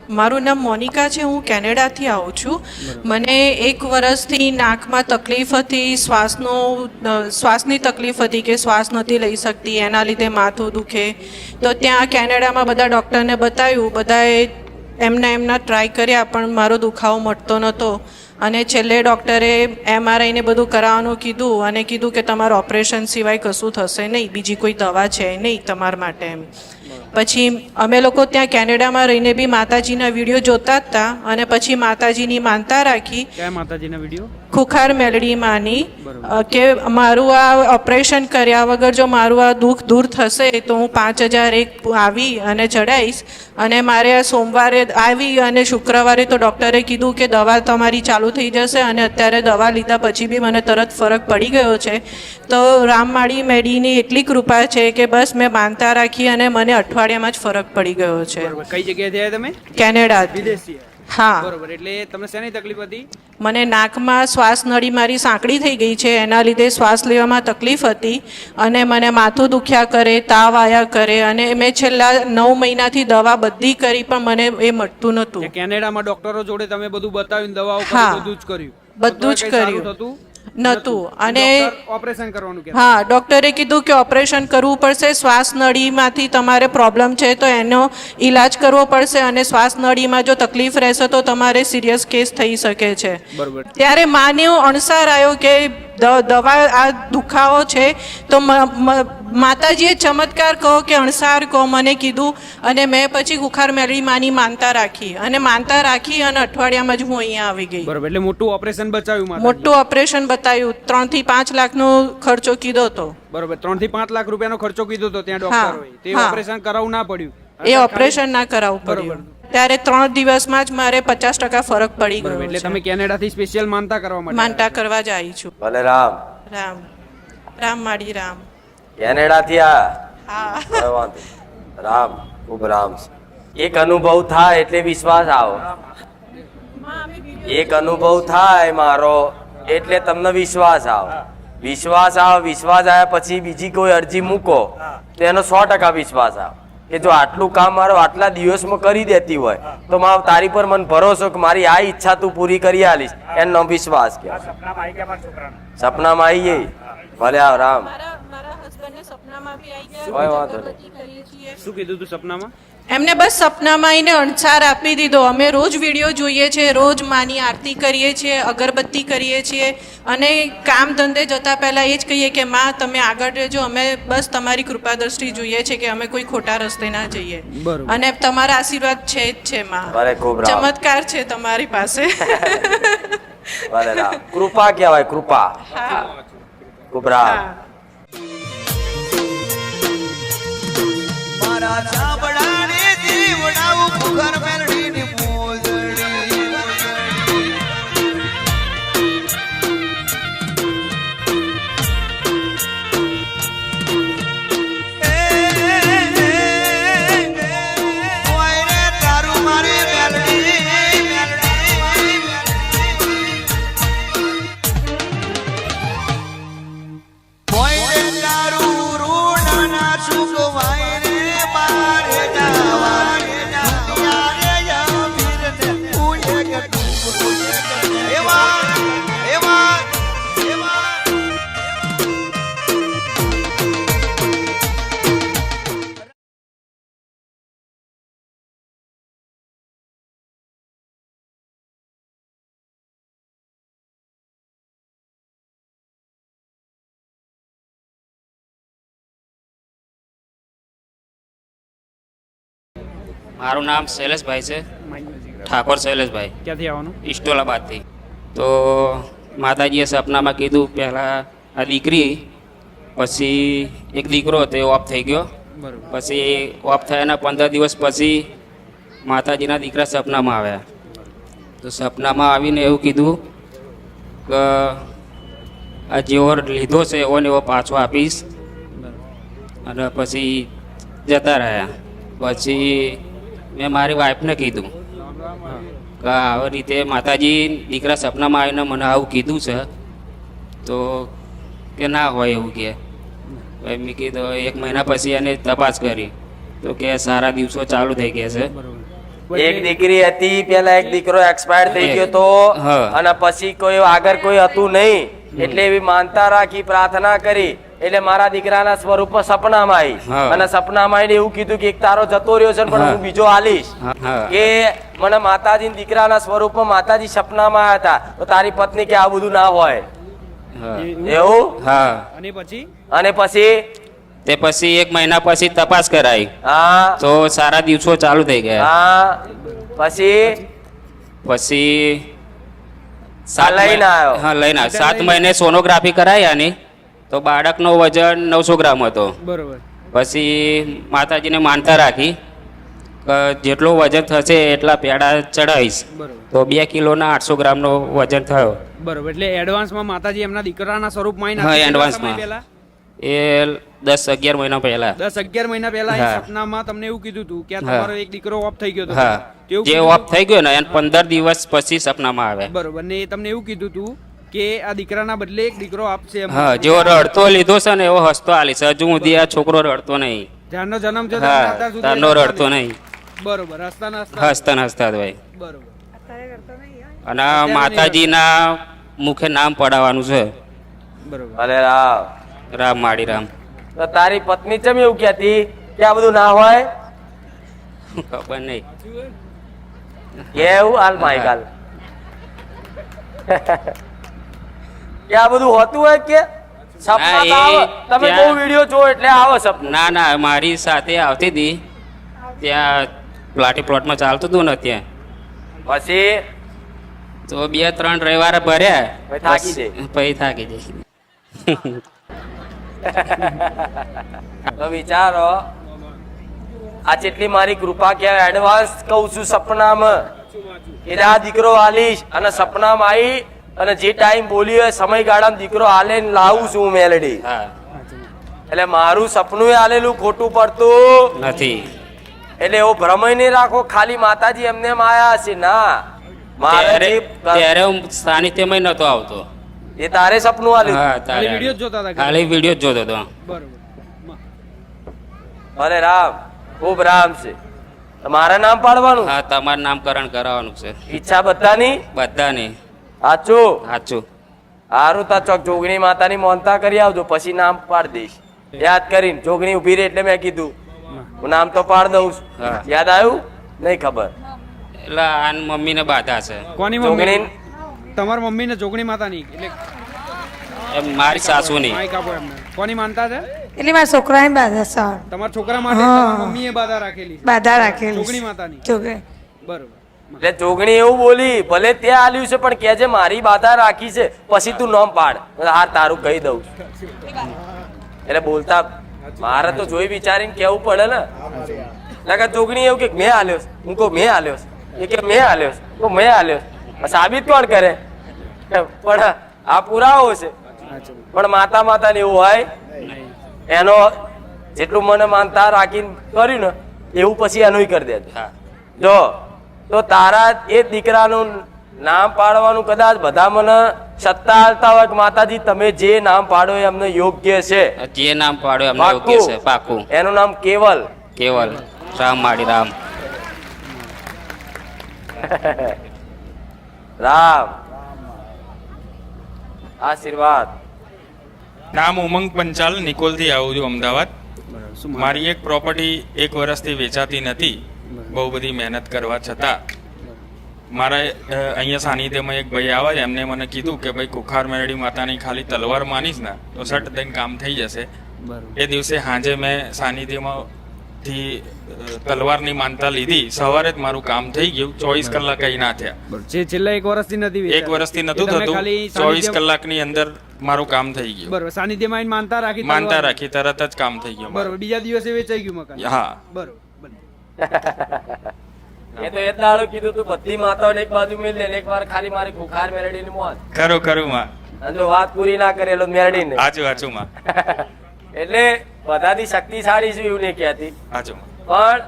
મારું નામ મોનિકા છે. હું કેનેડાથી આવું છું. મને 1 વર્ષથી નાકમાં તકલીફ હતી, શ્વાસની તકલીફ હતી કે શ્વાસ નથી લઈ શકતી, એના લીધે માથું દુખે. તો ત્યાં કેનેડામાં બધા ડૉક્ટરને બતાવ્યું, બધાએ એમના ટ્રાય કર્યા પણ મારો દુખાવો મટતો નહોતો. અને છેલ્લે ડૉક્ટરે MRI ને બધું કરાવવાનું કીધું અને કીધું કે તમારું ઓપરેશન સિવાય કશું થશે નહીં, બીજી કોઈ દવા છે નહીં તમારા માટે એમ. પછી અમે લોકો ત્યાં કેનેડામાં રહીને બી માતાજીના વિડીયો જોતા જ હતા અને પછી માતાજીની માનતા રાખી. કયા માતાજીના વિડીયો? ખુખાર મેલડી માની કે મારું આ ઓપરેશન કર્યા વગર જો મારું આ દુઃખ દૂર થશે તો હું 5001 આવી અને ચડાવીશ. અને મારે આ સોમવારે આવી અને શુક્રવારે તો ડૉક્ટરે કીધું કે દવા તમારી ચાલુ થઈ જશે અને અત્યારે દવા લીધા પછી બી મને તરત ફરક પડી ગયો છે. તો રામમાળી મેડીની એટલી કૃપા છે કે બસ મેં માનતા રાખી અને મને અઠવાડિયામાં જ ફરક પડી ગયો છે. કઈ જગ્યાએથી આવ્યા તમે? કેનેડા. વિદેશથી? હા. બરોબર. એટલે તમને શેની તકલીફ હતી? મને નાકમાં શ્વાસ નળી મારી સાંકડી થઈ ગઈ છે, એના લીધે શ્વાસ લેવામાં તકલીફ હતી અને મને માથું દુખ્યા કરે, તાવ આવ્યા કરે અને મેં છેલ્લા 9 મહિનાથી દવા બધી કરી પણ મને એ મટતું નહોતું. કેનેડામાં ડોક્ટરો જોડે તમે બધું બતાવ્યું, દવાઓ બધું જ કર્યું? બધું જ કર્યું નહોતું. અને ઓપરેશન કરવાનું કે? હા, ડૉક્ટરે કીધું કે ઓપરેશન કરવું પડશે, શ્વાસ નળીમાંથી તમારે પ્રોબ્લેમ છે તો એનો ઈલાજ કરવો પડશે અને શ્વાસ નળીમાં જો તકલીફ રહેશે તો તમારે સિરિયસ કેસ થઈ શકે છે. બરોબર. ત્યારે માને અણસાર આવ્યો કે દવા આ દુખાવો છે તો માતાજીએ ચમત્કાર કહો કે અણસાર કહો મને કીધું અને મેં પછી ખુખાર મેલડી માની માનતા રાખી અને અઠવાડિયામાં જ હું અહીંયા આવી ગઈ. બરોબર. એટલે મોટું ઓપરેશન બચાવ્યું? મોટું ઓપરેશન બતાવ્યું. 3 થી 5 લાખનો ખર્ચો કીધો હતો. બરોબર. 3 થી 5 લાખ રૂપિયાનો ખર્ચો કીધો હતો ત્યાં ડોક્ટરોએ. તે ઓપરેશન કરાવવું ના પડ્યું? એ ઓપરેશન ના કરાવવું પડ્યું. ત્યારે 3 દિવસમાં જ મારે 50% ફરક પડી ગયો. એટલે તમે કેનેડાથી સ્પેશિયલ માનતા કરવા જ આવી છું. ભલે રામ રામ રામ માડી રામ. કેનેડાથી હા રામ ખૂબ રામ. એક અનુભવ થાય એટલે વિશ્વાસ આવો. એક અનુભવ થાય મારો એટલે તમને વિશ્વાસ આવો. વિશ્વાસ આવ્યા પછી બીજી કોઈ અરજી મૂકો તો એનો 100% વિશ્વાસ આવે કે જો આટલું કામ મારો આટલા દિવસમાં કરી દેતી હોય તો તારી પર મને ભરોસો કે મારી આ ઈચ્છા તું પૂરી કરી આલીશ, એનો વિશ્વાસ કે સપનામાં આવીએ. ભલે આવ રામ. શું કીધું તું સપનામાં? એમને બસ સપનામાં આવીને અણસાર આપી દીધો. અમે રોજ વિડીયો જોઈએ છીએ, રોજ માની આરતી કરીએ છીએ, અગરબત્તી કરીએ છીએ અને કામ ધંધે જતા પહેલાં એ જ કહીએ કે માં તમે આગળ રહેજો, અમે બસ તમારી કૃપા દ્રષ્ટિ જોઈએ છે કે અમે કોઈ ખોટા રસ્તે ના જઈએ અને તમારા આશીર્વાદ છે જ છે માં. ચમત્કાર છે તમારી પાસે. કૃપા કહેવાય, કૃપા. ખૂબ રામ. મારા સાંભળાને જીવડાવું ખુખાર મેલડીની મોજડી. ઓયરે તારું મારી મેલડી ઓયરે તારું રૂડાના સુગવાય મારું નામ શૈલેષભાઈ છે, ઠાકોર શૈલેષભાઈ. ક્યાંથી આવવાનું? ઇસ્ટોલાબાદથી. તો માતાજીએ સપનામાં કીધું પહેલાં આ દીકરી, પછી એક દીકરો હતો એ ઓફ થઈ ગયો. પછી ઓફ થયાના 15 દિવસ પછી માતાજીના દીકરા સપનામાં આવ્યા. તો સપનામાં આવીને એવું કીધું કે આ જેવો લીધો છે એવો ને એવો પાછો આપીશ. અને પછી જતા રહ્યા. પછી મેં મારી વાઈફને કીધું કે આવી રીતે માતાજી દીકરા સપનામાં આવીને મને આવું કીધું છે તો કે ના હોય એવું કે. મેં કીધું 1 મહિના પછી એને તપાસ કરી તો કે સારા દિવસો ચાલુ થઈ ગયા છે. એક દીકરી હતી, પેલા એક દીકરો એક્સપાયર થઈ ગયો તો હા. અને પછી કોઈ આગળ કોઈ હતું નહીં, એટલે એવી માનતા રાખી, પ્રાર્થના કરી, એટલે મારા દીકરાના સ્વરૂપમાં સપનામાં આવી, હા. અને સપનામાં આવીને એવું કીધું કે એક તારો જતો રહ્યો છે ને પણ હા. હું બીજો આલીશ, હા. કે મને માતાજી દીકરાના સ્વરૂપમાં માતાજી સપનામાં આવ્યા હતા, તો તારી પત્ની કે આ બધું ના હોય હા. એવું. હા અને પછી અને પછી તે પછી 1 મહિના પછી તપાસ કરાઈ હા તો સારા દિવસો ચાલુ થઈ ગયા. હા પછી પછી લઈને આવ્યો. હા લઈને આવ્યો. 7 મહિને સોનોગ્રાફી કરાઈ આની તો બાળકનો વજન 900 ગ્રામ હતો. બરોબર. પછી માતાજીને માનતા રાખી કે જેટલો વજન થશે એટલા પેડા ચડાવીશ, બરોબર. તો 2 કિલોના 800 ગ્રામનો વજન થયો. બરોબર. એટલે એડવાન્સમાં માતાજી એમના દીકરાના સ્વરૂપમાં હા, આવીને એડવાન્સમાં. પહેલા એ 10-11 મહિના પહેલા. 10-11 મહિના પહેલા એ હા. સપનામાં તમને એવું કીધું હતું કે આ હા. તમારો એક દીકરો ઓફ થઈ ગયો હતો. હા તેવું જે કીધું ઓફ થઈ ગયો ને એને 15 દિવસ પછી સપનામાં આવે. બરોબર. ને એ તમને એવું કીધું હતું કે આ દીકરાના બદલે એક દીકરો આપશે એમ. હા જેવો રડતો લીધો છે ને એવો હસતો આલીશ. હજુ સુધી આ છોકરો રડતો નહીં. જ્યારનો જન્મ છે હા અત્યાર સુધી તારનો રડતો નહીં. બરોબર. હસતા ને હસતા. હસતા હસતા જ હોય. બરોબર. અને આ માતાજીના મુખે નામ પડાવવાનું છે, બરોબર. અરે રામ. રામ માળી રામ. તો તારી પત્ની ચમ એવું કહેતી કે આ બધું ના હોય? ખબર નહીં. કેવું હાલ માઈકાલ કે આ બધું હોતું હોય કે સપના તો આવે? તમે બહુ વિડીયો જો એટલે આવે સપના. ના ના મારી સાથે આવતી હતી ત્યાં પ્લોટમાં ચાલતું હતું ને ત્યાં, પછી તો 2-3 રવિવાર ભર્યા પછી થાકી જાય. પછી થાકી જાય. તો વિચારો આ જેટલી મારી કૃપા કહેવાય. એડવાન્સ કહું છું સપનામાં એટલે આ દીકરો આલીશ, અને સપનામાં આવી અને જે ટાઈમ બોલી હોય સમયગાળામાં દીકરો આલે ને લાવું છું હું મેલડી. હા એટલે મારું સપનું આલેલું ખોટું પડતું નથી. એટલે એવો ભ્રમય નહીં રાખો ખાલી માતાજી એમને એમ આયા હશે. ના, મારે ત્યારે જે ત્યારે હું સાનિધ્યમાં નતો આવતો. એ તારે સપનું આલ્યું. હા ખાલી તારે વિડીયો જ જોતા હતા. ખાલી વિડીયો જ જોતો હતો. બરોબર. અરે રામ, ખૂબ રામ છે. મારા નામ પાડવાનું, હા તમારું નામકરણ કરાવવાનું છે ઈચ્છા બધાની. બધાને. સાચું સાચું. હારું તા ચોક જોગણી માતાની મોનતા કરી આવજો, પછી નામ પાડ દઈશ. યાદ કરીને જોગણી ઉભી રહી એટલે મેં કીધું હું નામ તો પાડ દઉં છું. હા. યાદ આવ્યું? નહીં ખબર. એટલે આન મમ્મીને બાધા છે. કોની જોગણી મમ્મી? તમારા મમ્મીને જોગણી માતાની એટલે એમ મારી સાસુની. માઈક આપો એમને. કોની માનતા છે? એટલે મારા છોકરાને બાધા સર તમારા છોકરા માટે હા. તમારા મમ્મીએ બાધા રાખેલી છે. બાધા રાખેલી જોગણી માતાની. છોકરી બરોબર. એટલે જોગણી એવું બોલી, ભલે ત્યાં આલ્યું છે પણ કેજે મારી બાધા રાખી છે, પછી તું નામ પાડ. હાર તારું કહી દઉં છું. એટલે બોલતા મારે તો જોઈ વિચારીને કેવું પડે ને. નકર જોગણી એવું કે મેં આલ્યો છે. હું કહું મેં આલ્યો છે. એ કે મેં આલ્યો છે. તો મેં આલ્યો છે. સાબિત કોણ કરે? પણ આ પુરાવો છે. પણ માતા માતાને એવું હોય એનો જેટલું મને માનતા રાખીને કર્યું ને એવું પછી એનું કરી દેજો. હા જો તો તારા એ દીકરાનું નામ પાડવાનું કદાચ બધા મને સત્તા હાલતા હોય કે માતાજી તમે જે નામ પાડો એ અમને યોગ્ય છે. જે નામ પાડ્યો એમને યોગ્ય છે. પાકું. એનું નામ કેવલ. કેવલ રામ માળી રામ. રામ આશીર્વાદ. નામ ઉમંગ પંચાલ, નિકોલથી આવું છું અમદાવાદ. મારી એક પ્રોપર્ટી 1 વર્ષથી વેચાતી નથી, બહુ બધી મહેનત કરવા છતાં. મારા અહીંયા સાનિધ્યમાં એક ભાઈ આવે છે, એમને મને કીધું કે ભાઈ કુખાર મેરડી માતાની ખાલી તલવાર માનીશ ને તો સટ દઈને કામ થઈ જશે. એ દિવસે સાંજે મેં સાનિધ્યમાંથી તલવારની માનતા લીધી, સવારે જ મારું કામ થઈ ગયું. 24 કલાક કઈ ના થયા. જે છેલ્લા 1 વર્ષથી નથી વેચાતા. 1 વર્ષથી નતું એ તમે થતું, ખાલી 24 સાનિધ્ય- કલાકની અંદર મારું કામ થઈ ગયું. બરોબર. સાનિધ્યમાં આવીને માનતા રાખી માનતા તલવાર. રાખી તરત જ કામ થઈ ગયું મારું. બરોબર. બીજા દિવસે વેચાઈ ગયું મકાન. હા. બરોબર. બને. એ તો એ દાડો કીધું તું બધી માતાઓને એક બાજુ મેળ લે ને એક વાર ખાલી મારી કુખાર મેરડીની મોત. ખરું ખરું માં અને જો વાત પૂરી ના કરે એટલે મેરડીને. હાચું હાચું માં એટલે બધાથી શક્તિશાળી છે એવું નહીં કહેતી, હાચું પણ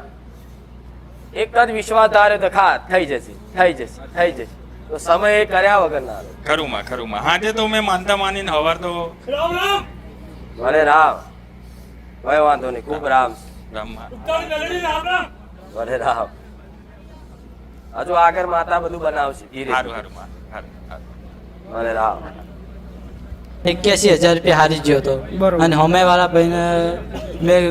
એક જ વિશ્વાસ ધારે તો ખા થઈ જશે થઈ જશે થઈ જશે. તો સમય એ કર્યા વગર ના આવે. ખરું માં હાજે તો મેં માનતા માનીને હવાર તો ભલે રામ, કઈ વાંધો નહીં. ખૂબ રામ છે. રામમાં ભલે રામ. હજુ આગળ માતા બધું બનાવશે ધીરે સારું સારું સારું સારું. અને રામ 81,000 રૂપિયા હારી ગયો હતો બરોબર. અને અમે વાળા ભાઈને મેં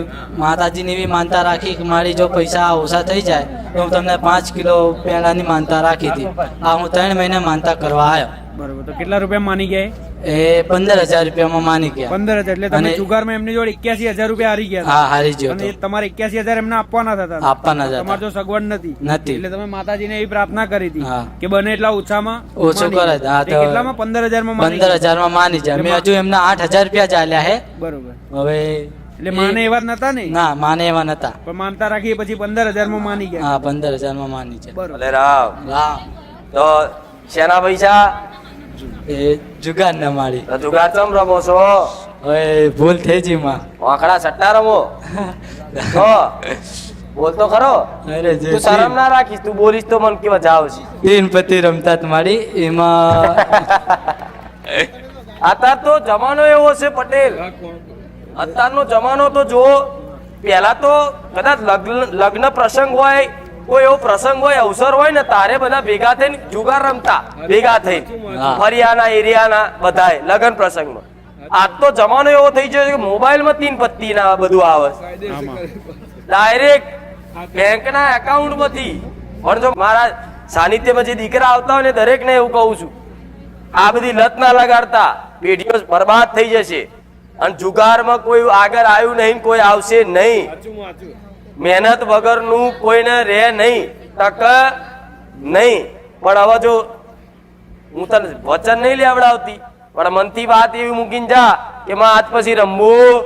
માતાજીની એવી માનતા રાખી કે મારી જો પૈસા ઓછા થઈ જાય તો હું તમને 5 કિલો પેંડાની માનતા રાખી હતી. આ હું 3 મહિને માનતા કરવા આવ્યો. બરોબર. તો કેટલા રૂપિયા માની ગયા એ 15,000 રૂપિયામાં માની ગયા. 15,000. એટલે તમે અને- જુગારમાં એમની જોડે 81,000 રૂપિયા હારી ગયા હા હારી ગયો અને હતો. એ તમારે 81,000 એમને આપવાના હતા આપવાના જ હતા. તમારે જો સગવડ નથી નથી. એટલે તમે માતાજીને એવી પ્રાર્થના કરી હતી હા. કે બને એટલા ઓછામાં ઓછું માની કરે. જાય. હા, તે તો કેટલામાં 15,000 માં માની ગયા? 15,000 માં માની જાય. મેં હજુ એમના 8,000 રૂપિયા ચાલ્યા હે. બરોબર. હવે એટલે માને એવા જ નતા ને ના માને એવા નતા. પણ માનતા રાખી પછી 15,000 માં માની ગયા. હા 15,000 માં માની છે. બરોબર. ભલે રામ. રામ તો શેના પૈસા એ જુગાર ના મારી. તો જુગાર ચમ રમો છો હવે ભૂલ થઈ ગઈ માં. વાંકડા સટ્ટા રમો તો બોલ તો ખરો અરે જે તું શરમ ના રાખીશ તું બોલીશ તો મન કે મજા આવશે તીન પતિ રમતા જ મારી એમાં અત્યાર તો જમાનો એવો છે પટેલ અત્યારનો જમાનો તો જો પહેલા તો કદાચ લગ્ન પ્રસંગ હોય કોઈ એવો પ્રસંગ હોય અવસર હોય ને તારે બધા ભેગા થઈને જુગાર રમતા ભેગા થઈને હા. ફરિયાના એરિયાના બધાય લગ્ન પ્રસંગમાં આજ તો જમાનો એવો થઈ ગયો છે કે મોબાઈલમાં 3 પત્તી ના બધું આવે ડાયરેક્ટ બેંકના એકાઉન્ટમાંથી પણ જો મારા સાનિધ્યમાં જે દીકરા આવતા હોય ને દરેકને એવું કહું છું આ બધી લત ના લગાડતા પેઢીઓ બરબાદ થઈ જશે અને જુગારમાં કોઈ આગળ આવ્યું નહીં કોઈ આવશે નહીં મહેનત વગરનું કોઈને રહે નહીં તક નહીં પણ હવે જો હું તને વચન નહીં લેવડાવતી પણ મનથી વાત એવી મૂકીને જા કે માં આજ પછી રમવું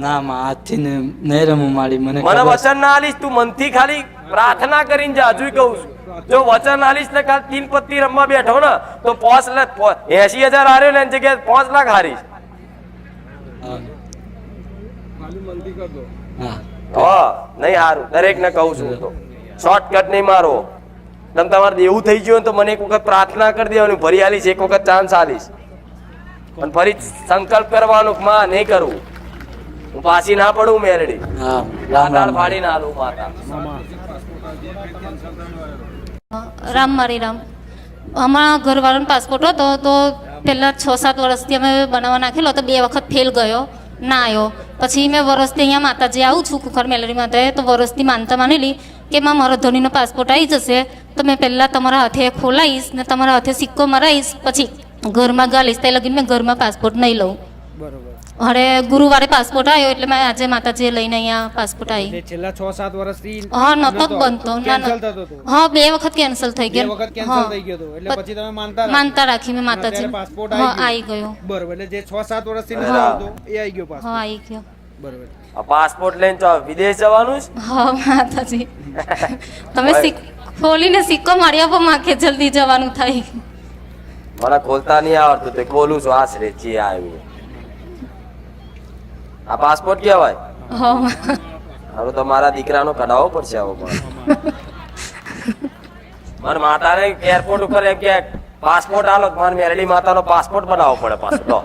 ના માં આજથી નહીં રમું મારી. મને મને ખબર છે. વચન ના આલીશ તું મનથી ખાલી પ્રાર્થના કરીને જા હજુ કહું છું જો વચન આલીશ ને કાલ 3 પત્તી રમવા બેઠો ને તો 80,000 હાર્યો ને એની જગ્યાએ 5 લાખ હારીશ હા. હા નહીં હારું દરેક ને કહું છું હું તો શોર્ટકટ નહીં મારો તમે તમારે એવું થઈ ગયું ને તો મને એક વખત પ્રાર્થના કરી દેવાની ફરી આલીશ એક વખત ચાન્સ આલીશ પણ ફરી સંકલ્પ કરવાનો કે માં નહીં કરવું હું પાછી ના પડું મેરડી હા રામ દાળ રામ. ફાડી ના આલું માતા રામ મારી રામ હમણાં ઘરવાળાનો પાસપોર્ટ હતો તો પહેલાં 6-7 વર્ષથી અમે બનાવવા નાખેલો તો 2 વખત ફેલ ગયો ના આવ્યો પછી મેં વરસથી અહીંયા માતાજી આવું છું કુખર મેલરી માતાએ તો વરસથી માનતા માનેલી કે માં મારો ધણીનો પાસપોર્ટ આવી જશે તો મેં પહેલાં તમારા હાથે ખોલાવીશ ને તમારા હાથે સિક્કો મરાવીશ પછી ઘરમાં ગાલીશ તે લગીને મેં ઘરમાં પાસપોર્ટ નહીં લઉં બરોબર. હવે ગુરુવારે પાસપોર્ટ આવ્યો એટલે મેં આજે માતાજીએ લઈને અહીંયા પાસપોર્ટ આવી એટલે છેલ્લા 6-7 વર્ષથી હા નહોતો જ બનતો ના cancel થતો હતો. હા 2 વખત કેન્સલ થઈ બે ગયો વખત કેન્સલ થઈ ગયો હતો એટલે પછી તમે માનતા માનતા રાખી મેં અને અત્યારે માતાજી પાસપોર્ટ હા આવી આવી ગયો બરોબર. એટલે જે 6-7 વર્ષથી નથી હા. આવતો એ આવી ગયો પાસપોર્ટ હા આવી ગયો બરોબર. આ પાસપોર્ટ લઈને તો વિદેશ જવાનું છે હા માતાજી તમે ખોલીને સિક્કો મારી આપો માં કે જલ્દી જવાનું થાય મને ખોલતા નહીં આવડતું તે ખોલું છું આશરે જે આવ્યું આ પાસપોર્ટ કહેવાય હા હવે તો મારા દીકરાનો કઢાવવો પડશે હવે પણ મારા માતાને એરપોર્ટ ઉપર એમ કે પાસપોર્ટ આલો મારી મેરડી માતાનો પાસપોર્ટ બનાવવો પડે પાછો લો